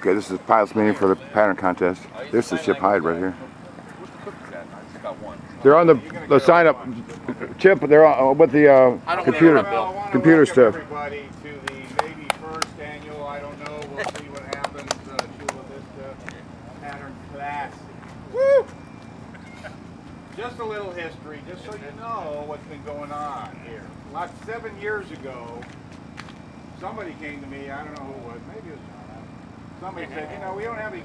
Okay, this is pilots meeting for the pattern contest. This is Chip Hyde right here. They're on the sign up, Chip. They're on, with the computer stuff. Everybody to the maybe first annual. I don't know. We'll see what happens. Chula Vista Pattern class. Woo! Just a little history, just so you know what's been going on here. About 7 years ago, somebody came to me. I don't know who it was. Maybe it was John. Somebody said, you know, we don't have any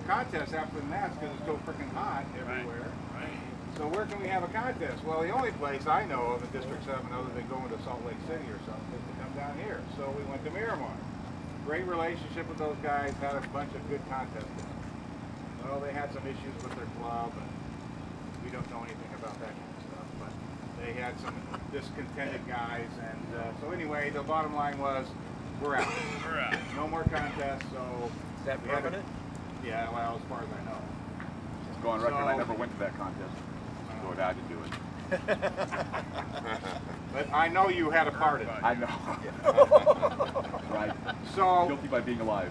contests after the Nats because it's so freaking hot everywhere. Right. So where can we have a contest? Well, the only place I know of in District 7 other than going to Salt Lake City or something is to come down here. So we went to Miramar. Great relationship with those guys, had a bunch of good contests. Well, they had some issues with their club, and we don't know anything about that kind of stuff, but they had some discontented guys, and so anyway, the bottom line was, we're out. We're out. No more contests, so... Is that permanent? Yeah, well, as far as I know. Just go on record, I never went to that contest. Go out and do it. But I know you had a part in it. I know. Right. So... Guilty by being alive.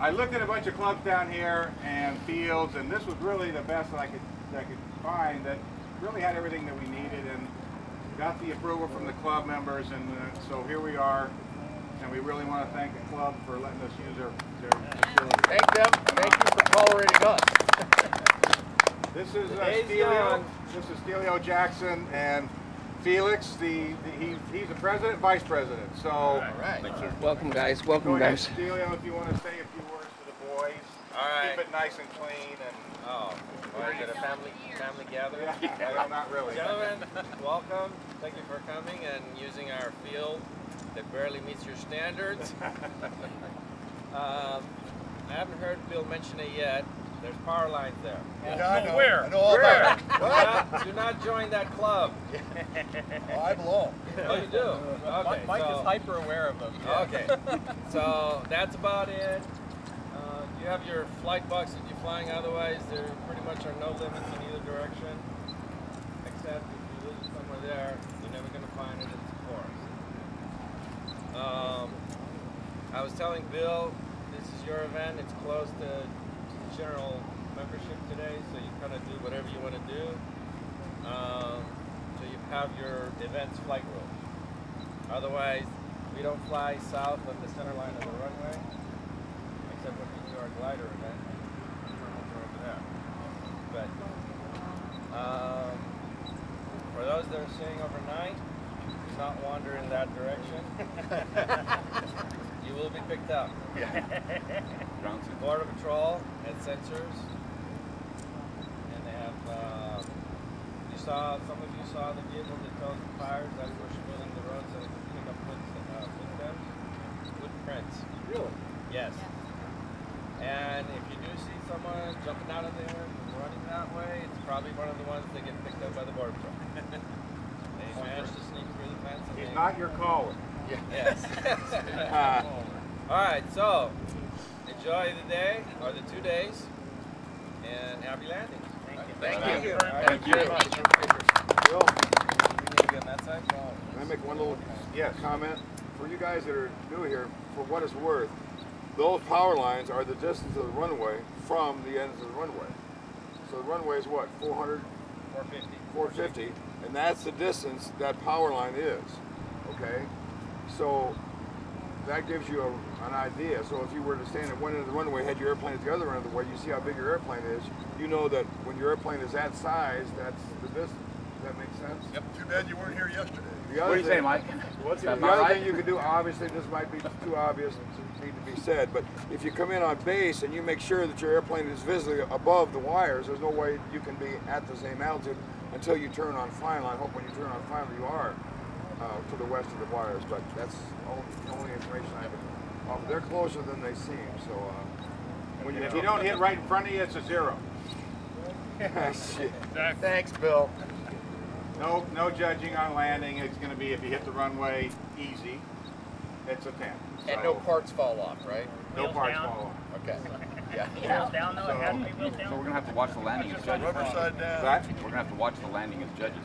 I looked at a bunch of clubs down here and fields, and this was really the best that I could find that really had everything that we needed, and got the approval from the club members, and so here we are. And we really want to thank the club for letting us use their facility. Thank them. Thank you for tolerating us. This is Stelio. This is Stelio Jackson and Felix. He's the president, vice president. So, all right. Thanks, sir. Welcome, guys. Welcome, guys. Stelio, if you want to say a few words to the boys. All right. Keep it nice and clean. And Is it a family gathering? Yeah, not really. Gentlemen, welcome. Thank you for coming and using our field that barely meets your standards. I haven't heard Bill mention it yet. There's power lines there. Yeah, I know. Where? I know all about it. Do not join that club. Oh, I belong. Oh, you do? Okay. Mike is hyper aware of them. Yeah. Okay. So that's about it. You have your flight box that you're flying. Otherwise, there pretty much are no limits in either direction. Except if you lose it somewhere there, you're never going to find it. It's a forest. I was telling Bill, this is your event. It's closed to general membership today, so you kind of do whatever you want to do. So you have your event's flight rules. Otherwise, we don't fly south of the center line of the runway, except when we do our glider event. We're over there. But for those that are staying overnight, do not wander in that direction. You will be picked up. Border Patrol has sensors, and they have. Some of you saw the vehicle that tows the fires. That's where she's building the road so they can pick up footprints. Really? Yes. And if you do see someone jumping out of there and running that way, it's probably one of the ones that get picked up by the Border Patrol. They managed to sneak through the fence. He's not your caller. Yes. All right, so enjoy the day, or the 2 days, and happy landings. Thank you. Thank you. Very much. Bill, You need to get on that side? can I make one little comment? For you guys that are new here, for what it's worth, those power lines are the distance of the runway from the ends of the runway. So the runway is what, 400? 450. 450, and that's the distance that power line is, okay? So that gives you an idea. So if you were to stand at one end of the runway, had your airplane at the other end of the way, you see how big your airplane is, you know that when your airplane is that size, that's the distance. Does that make sense? Yep. Too bad you weren't here yesterday. What do you say, Mike? The other thing you can do, obviously this might be too obvious to need to be said, but if you come in on base and you make sure that your airplane is visibly above the wires, there's no way you can be at the same altitude until you turn on final. I hope when you turn on final you are to the west of the wires, but that's the only information I can offer. They're closer than they seem, so if you don't hit right in front of you, it's a 0. Shit. Thanks, Bill. No judging on landing. It's going to be, if you hit the runway easy, it's a 10. And no parts fall off, right? No parts fall off. Okay. Yeah. Wheels down, though. It has to be wheels So down. we're going to have to watch the landing as judges. Rubber side down. That? We're going to have to watch the landing as judges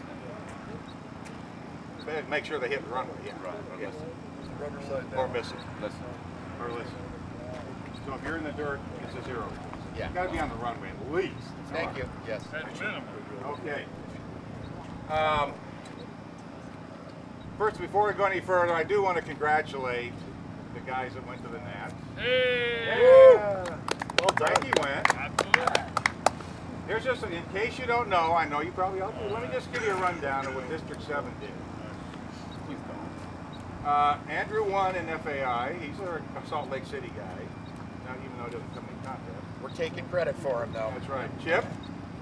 then. Make sure they hit the runway, yeah. Right. Yes. Rubber side down. Or miss it. Listen. Or listen. So if you're in the dirt, it's a 0. Yeah. You got to be on the runway at least. Thank you. Yes. Okay. First, before we go any further, I do want to congratulate the guys that went to the Nats. Hey! Well, Frankie went. Absolutely. Here's just, in case you don't know, I know you probably all do, let me just give you a rundown of what District 7 did. Andrew won in FAI. He's a Salt Lake City guy, now, even though it doesn't come in contest. We're taking credit for him, though. That's right. Chip,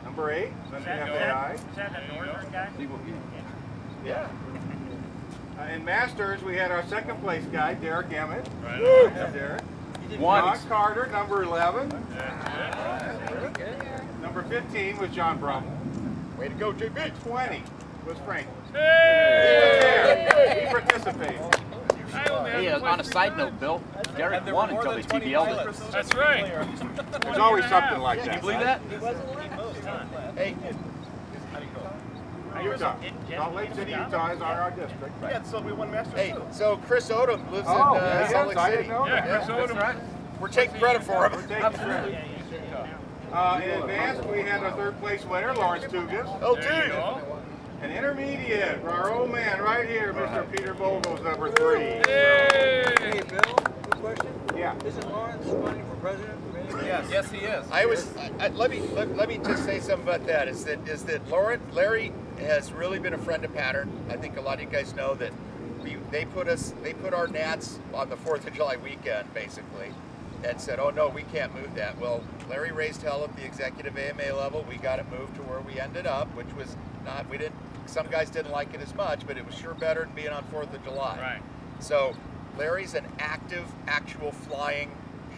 number 8, went to FAI. Is that the northern guy? Yeah. In Masters, we had our second place guy, Derek Emmett. Right. Derek. One. John Carter, number 11. Number 15 was John Brummel. Way to go, JB. 20 was Frank. Hey! He participated. Hey, on a side note, Bill, Derek won until they TBL'd it. That's right. There's always something like that. Can you believe that? Hey, Utah. Salt Lake City, Utah is our district. Yeah, so we won Masters hey, too. so Chris Odom lives Oh, in he Salt is? Lake I City. didn't know Yeah, that. Chris Odom. We're taking credit for We're him. taking credit. In advance, we had our third place winner, Lawrence Tugas. Oh, There you dude. go. An intermediate, our old man right here, Mr. Peter Bogle's number 3. Hey! Hey, Bill, quick question. Yeah. Isn't Lawrence running for president? Yes, he is. Let me just say something about that. Is that Larry has really been a friend of Pattern. I think a lot of you guys know that they put our Nats on the 4th of July weekend basically, and said, oh no, we can't move that. Well, Larry raised hell at the executive AMA level. We got it moved to where we ended up, which was not, some guys didn't like it as much, but it was sure better than being on 4th of July. Right. So Larry's an active, actual flying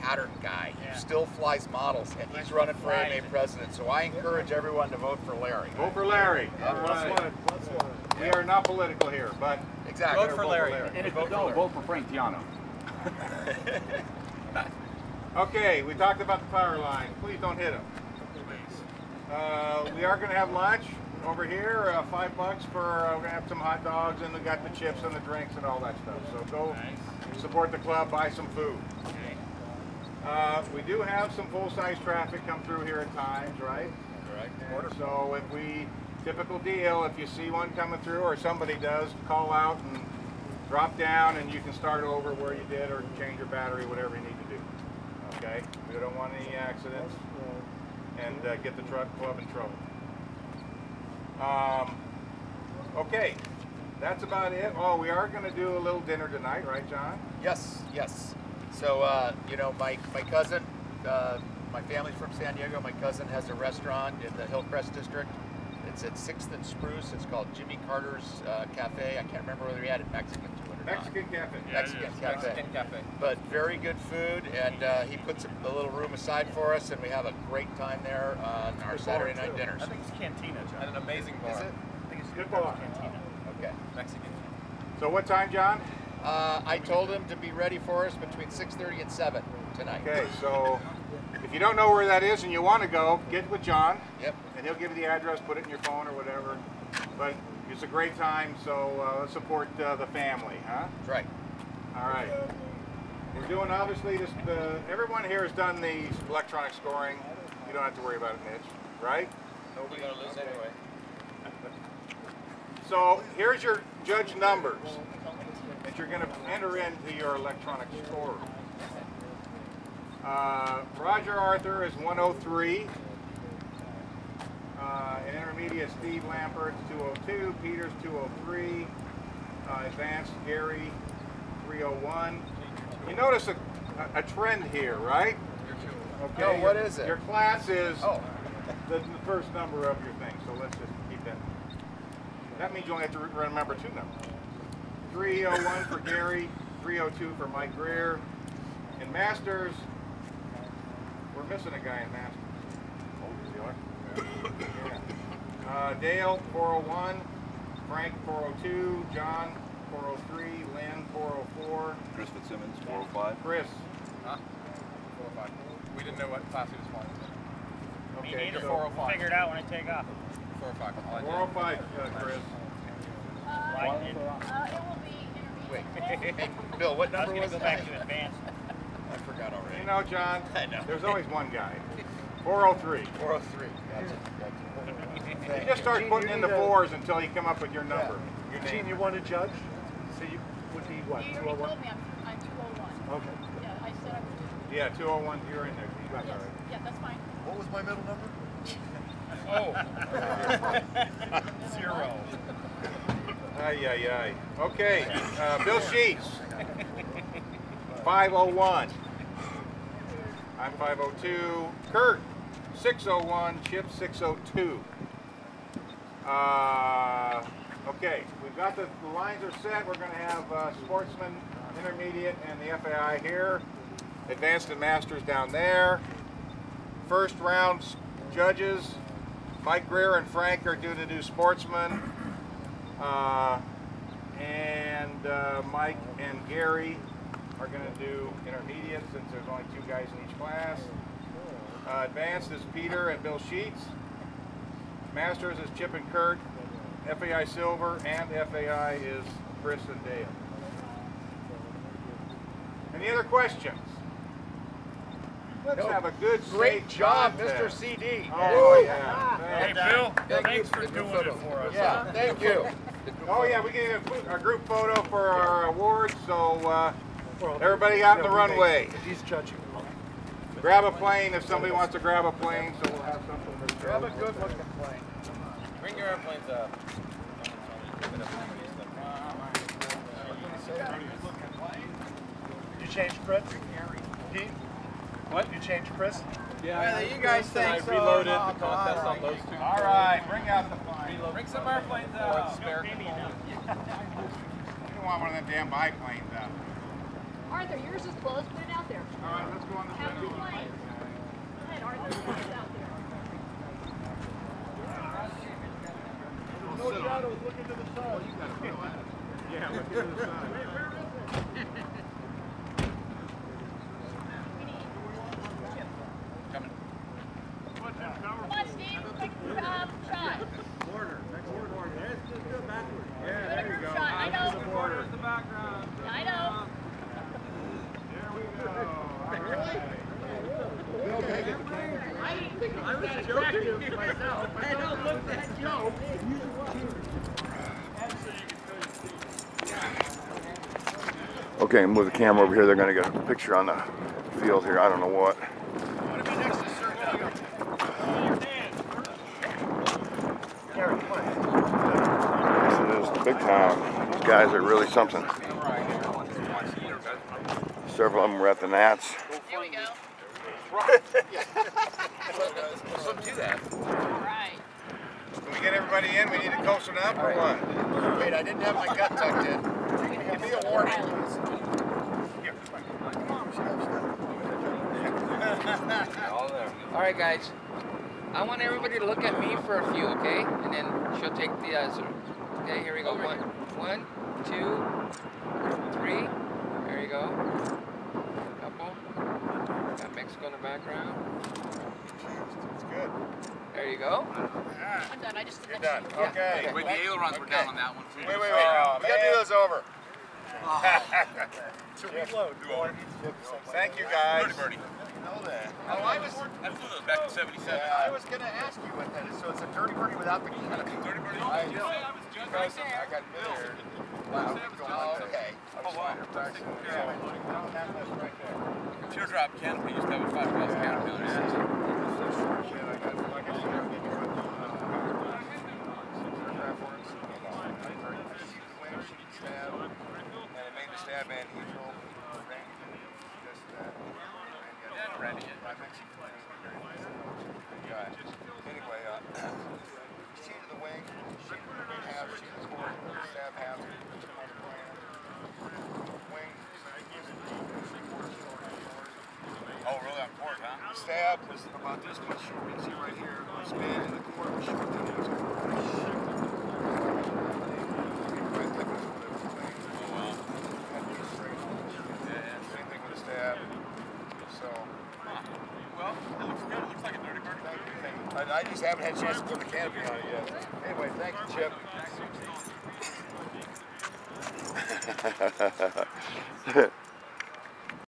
Pattern guy. Yeah. He still flies models, and he's running for AMA president. So I encourage everyone to vote for Larry. Vote for Larry. All right. We are not political here, but Exactly. Vote for Larry. And if you don't, vote for Frank Tiano. okay, we talked about the power line. Please don't hit them. We are going to have lunch over here, $5 for, we're going to have some hot dogs, and we got the chips and the drinks and all that stuff. So go support the club, buy some food. We do have some full-size traffic come through here at times, right? Correct. So if typical deal, if you see one coming through or somebody does, call out and drop down and you can start over where you did or change your battery, whatever you need to do. Okay? We don't want any accidents and get the truck club in trouble. Okay, that's about it. Oh, we are going to do a little dinner tonight, right, John? Yes, yes. So, you know, my cousin, my family's from San Diego. My cousin has a restaurant in the Hillcrest district. It's at 6th and Spruce. It's called Jimmy Carter's Cafe. I can't remember whether he had it Mexican to it or Mexican Cafe. not. Mexican Cafe. Mexican Cafe. But very good food, and he puts a little room aside for us, and we have a great time there on our Saturday night dinners. I think it's Cantina, John. And an amazing bar. Is it? I think it's Good bar. Cantina. Okay. Mexican. So what time, John? I told him to be ready for us between 6:30 and 7 tonight. Okay, so if you don't know where that is and you want to go, get with John. Yep. And he'll give you the address, put it in your phone or whatever. But it's a great time, so let's support the family, huh? That's right. All right. We're doing obviously this. Everyone here has done the electronic scoring. You don't have to worry about it, Mitch, right? Nobody's gonna lose anyway. So here's your judge numbers that you're going to enter into your electronic score. Roger Arthur is 103. In intermediate, Steve Lampert's 202. Peters 203. Advanced, Gary 301. You notice a trend here, right? Okay. No, what is it? Your class is Oh. the first number of your thing, so let's just keep that. That means you only have to remember 2 numbers. 301 for Gary, 302 for Mike Greer. In Masters, we're missing a guy in Masters. Oh, yeah. Dale, 401. Frank, 402. John, 403. Lynn, 404. Chris Fitzsimmons, 405. Chris. Huh? 405. We didn't know what class he was flying. Me Okay, neither. so 405. Figure it out when I take off. 405. I like it. 405, Chris. Right. Wait. Hey, Bill, what I was number going was to go it? back to advanced. I forgot already. You know, John, I know. there's always one guy. 403. 403. Gotcha. You just start putting in the fours until you come up with your number. Your Gene, name. you want to judge? So you would be what, You already 201? told me I'm 201. Okay. Yeah, I said I would do. Yeah, 201, you're in there. You got that right. Yeah, that's fine. What was my middle number? Oh. 0. Ay, ay, ay. Okay, Bill Sheets. 501. I'm 502. Kurt, 601. Chip, 602. Okay, we've got the lines are set. We're going to have Sportsman, Intermediate, and the FAI here. Advanced and Masters down there. First round judges, Mike Greer and Frank are due to do Sportsman. Mike and Gary are going to do Intermediate since there's only 2 guys in each class. Advanced is Peter and Bill Sheets. Masters is Chip and Kurt. FAI Silver and FAI is Chris and Dale. Any other questions? Let's have a good, Great safe job, contest. Mr. CD. Oh, yeah. Hey, Bill, thanks for doing it for us. Yeah, thank you. Oh, yeah, we gave a group photo for our awards, so everybody out in the runway. He's judging. Grab a plane if somebody wants to grab a plane, so we'll have something to Grab a good looking plane. Bring your airplanes up. You changed Chris? Pete? What? You changed Chris? Yeah, Whether you guys think I so. reloaded the contest on those 2. All right, bring out the plane. Bring some airplanes out. Spare You don't want one of them damn biplanes out. Arthur, yours is closed. Put it out there. All right, let's go on the Have 2 planes. Go ahead, Arthur. Put it out there. No shadows, look into the sun. Yeah, look at the sun. Come on, Steve. Take a shot. Border. Next border. Let's just do it backwards. Yeah, there you go. Shot. I know. The border is the background. Yeah, I know. There we go. All right. I was joking myself. I don't look that joke. Okay, move the camera over here. They're going to get a picture on the field here. I don't know what. Yes, it is big time. These guys are really something. Several of them were at the Nats. Here we go. Let's do that. All right. Can we get everybody in? We need to coast it up or what? Wait, I didn't have my gut tucked in. Give me a warning, please. All right, guys. I want everybody to look at me for a few, okay? And then she'll take the other. Okay, here we go. 1, 2, 3. There you go. Couple. Got Mexico in the background. It's good. There you go. I'm done. I just did You're that. done. Okay. Wait, the ailerons were down on that one. Wait. We gotta do those over. To reload. Thank you, guys. I know that. Oh, I flew those back in '77. Yeah, I was going to ask you what that is. So it's a dirty birdie without the canopy. Dirty birdie? I know. I got midair. Wow. Okay. I was fine. Teardrop canopy used to have a 5-glass caterpillar. Anyway, sheet of the wing, sheet of the half, sheet of the core, stab half, wing. Oh, really on court, huh? Stab was about this much short. You can see right here, the span in the core was short. Then it was same thing with the stab. So. Well, it looks good. It looks like a dirty birdie. I just haven't had a chance to put the canopy on it yet. Anyway, thank you, Chip.